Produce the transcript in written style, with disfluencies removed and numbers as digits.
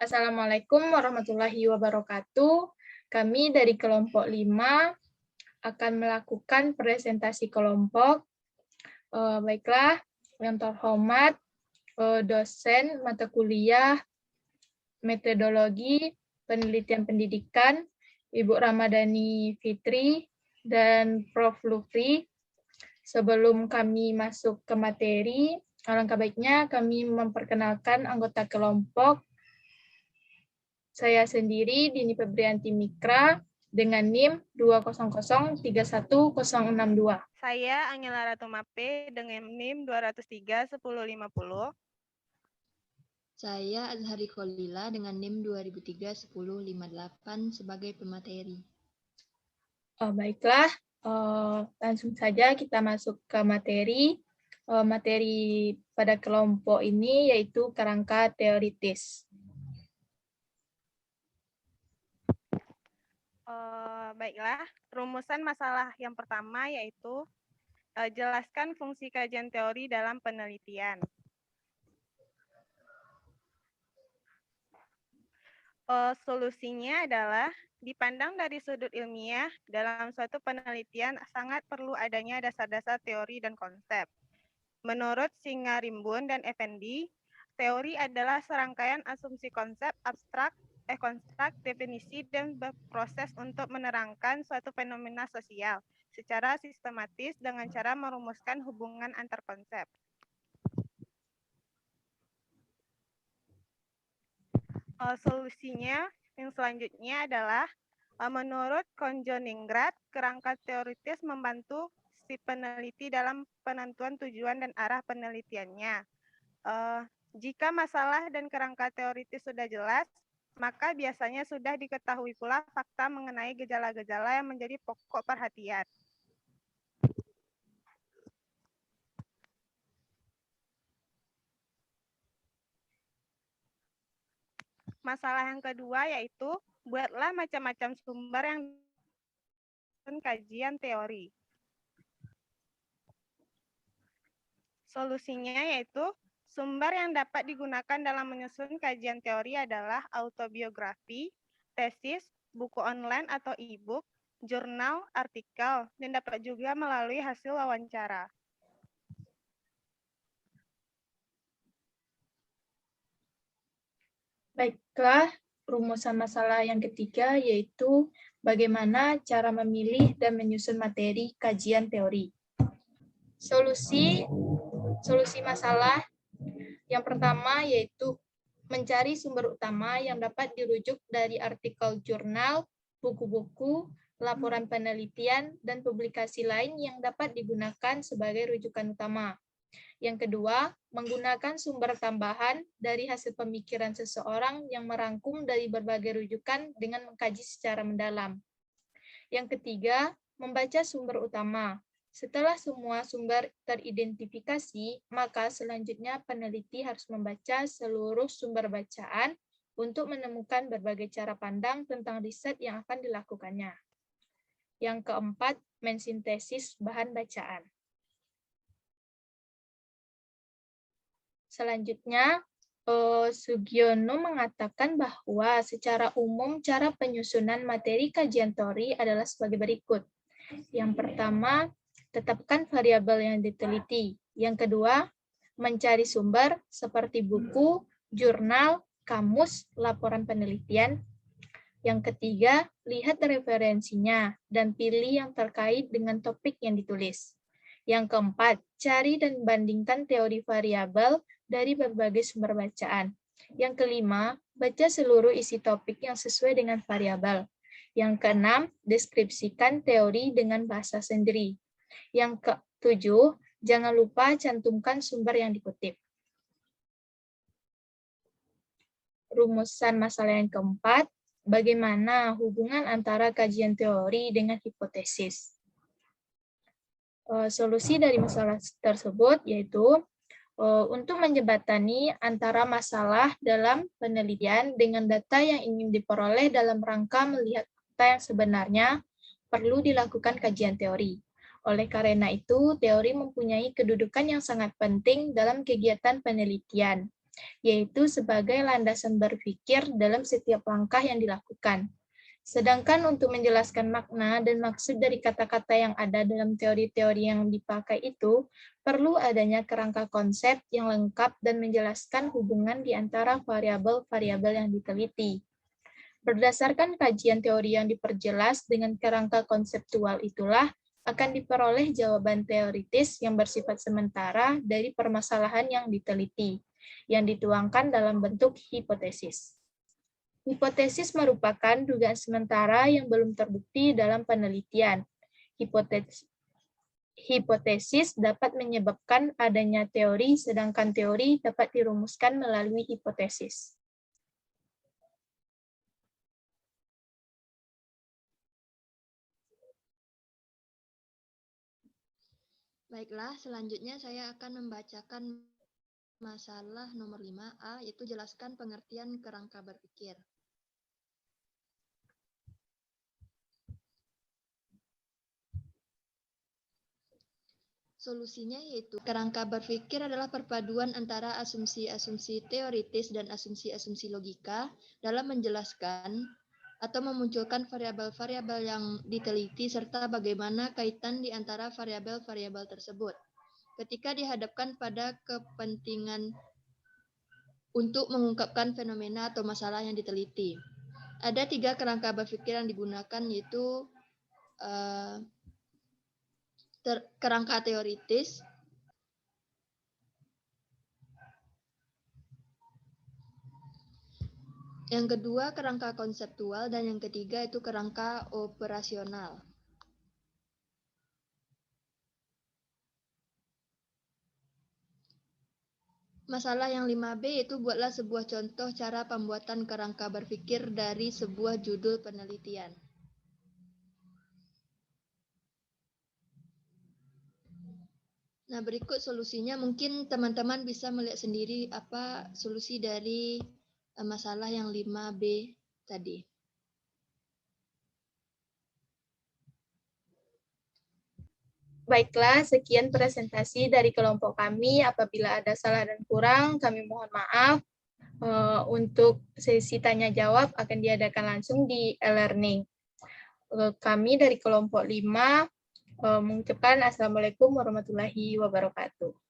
Assalamualaikum warahmatullahi wabarakatuh. Kami dari kelompok 5 akan melakukan presentasi kelompok. Baiklah, yang terhormat dosen mata kuliah metodologi penelitian pendidikan, Ibu Ramadhani Fitri dan Prof. Lufri. Sebelum kami masuk ke materi, alangkah baiknya kami memperkenalkan anggota kelompok. Saya sendiri, Dini Febrianti Mikra, dengan NIM 200316062. Saya Angela Ratumape dengan NIM 2031050. Saya Azhari Kholila dengan NIM 2003-1058 sebagai pemateri. Baiklah, langsung saja kita masuk ke materi. Materi pada kelompok ini yaitu kerangka teoritis. Baiklah, rumusan masalah yang pertama yaitu jelaskan fungsi kajian teori dalam penelitian. Solusinya adalah dipandang dari sudut ilmiah, dalam suatu penelitian sangat perlu adanya dasar-dasar teori dan konsep. Menurut Singarimbun dan Effendi, teori adalah serangkaian asumsi konsep abstrak, konstruk, definisi, dan proses untuk menerangkan suatu fenomena sosial secara sistematis dengan cara merumuskan hubungan antar konsep. Solusinya yang selanjutnya adalah menurut Konjoningrad, kerangka teoritis membantu si peneliti dalam penentuan tujuan dan arah penelitiannya. Jika masalah dan kerangka teoritis sudah jelas, maka biasanya sudah diketahui pula fakta mengenai gejala-gejala yang menjadi pokok perhatian. Masalah yang kedua yaitu buatlah macam-macam sumber yang kajian teori. Solusinya yaitu sumber yang dapat digunakan dalam menyusun kajian teori adalah autobiografi, tesis, buku online atau e-book, jurnal, artikel, dan dapat juga melalui hasil wawancara. Baiklah, rumusan masalah yang ketiga yaitu bagaimana cara memilih dan menyusun materi kajian teori. Solusi masalah yang pertama yaitu mencari sumber utama yang dapat dirujuk dari artikel jurnal, buku-buku, laporan penelitian, dan publikasi lain yang dapat digunakan sebagai rujukan utama. Yang kedua, menggunakan sumber tambahan dari hasil pemikiran seseorang yang merangkum dari berbagai rujukan dengan mengkaji secara mendalam. Yang ketiga, membaca sumber utama. Setelah semua sumber teridentifikasi, maka selanjutnya peneliti harus membaca seluruh sumber bacaan untuk menemukan berbagai cara pandang tentang riset yang akan dilakukannya. Yang keempat, mensintesis bahan bacaan. Selanjutnya, Sugiono mengatakan bahwa secara umum cara penyusunan materi kajian teori adalah sebagai berikut. Yang pertama, tetapkan variabel yang diteliti. Yang kedua, mencari sumber seperti buku, jurnal, kamus, laporan penelitian. Yang ketiga, lihat referensinya dan pilih yang terkait dengan topik yang ditulis. Yang keempat, cari dan bandingkan teori variabel dari berbagai sumber bacaan. Yang kelima, baca seluruh isi topik yang sesuai dengan variabel. Yang keenam, deskripsikan teori dengan bahasa sendiri. Yang ketujuh, jangan lupa cantumkan sumber yang dikutip. Rumusan masalah yang keempat, bagaimana hubungan antara kajian teori dengan hipotesis. Solusi dari masalah tersebut yaitu untuk menjembatani antara masalah dalam penelitian dengan data yang ingin diperoleh dalam rangka melihat fakta yang sebenarnya, perlu dilakukan kajian teori. Oleh karena itu, teori mempunyai kedudukan yang sangat penting dalam kegiatan penelitian. yaitu sebagai landasan berpikir dalam setiap langkah yang dilakukan. Sedangkan untuk menjelaskan makna dan maksud dari kata-kata yang ada dalam teori-teori yang dipakai itu, perlu adanya kerangka konsep yang lengkap dan menjelaskan hubungan di antara variabel-variabel yang diteliti. Berdasarkan kajian teori yang diperjelas dengan kerangka konseptual itulah, akan diperoleh jawaban teoritis yang bersifat sementara dari permasalahan yang diteliti, yang dituangkan dalam bentuk hipotesis. Hipotesis merupakan dugaan sementara yang belum terbukti dalam penelitian. Hipotesis dapat menyebabkan adanya teori, sedangkan teori dapat dirumuskan melalui hipotesis. Baiklah, selanjutnya saya akan membacakan masalah nomor 5A, yaitu jelaskan pengertian kerangka berpikir. Solusinya yaitu kerangka berpikir adalah perpaduan antara asumsi-asumsi teoritis dan asumsi-asumsi logika dalam menjelaskan atau memunculkan variabel-variabel yang diteliti serta bagaimana kaitan di antara variabel-variabel tersebut. Ketika dihadapkan pada kepentingan untuk mengungkapkan fenomena atau masalah yang diteliti. Ada 3 kerangka berpikir yang digunakan, yaitu kerangka teoritis, yang kedua kerangka konseptual, dan yang ketiga itu kerangka operasional. Masalah yang 5B yaitu buatlah sebuah contoh cara pembuatan kerangka berpikir dari sebuah judul penelitian. Nah, berikut solusinya. Mungkin teman-teman bisa melihat sendiri apa solusi dari masalah yang 5B tadi. Baiklah, sekian presentasi dari kelompok kami. Apabila ada salah dan kurang, kami mohon maaf. Untuk sesi tanya jawab akan diadakan langsung di e-learning. Kami dari kelompok 5 mengucapkan Assalamualaikum warahmatullahi wabarakatuh.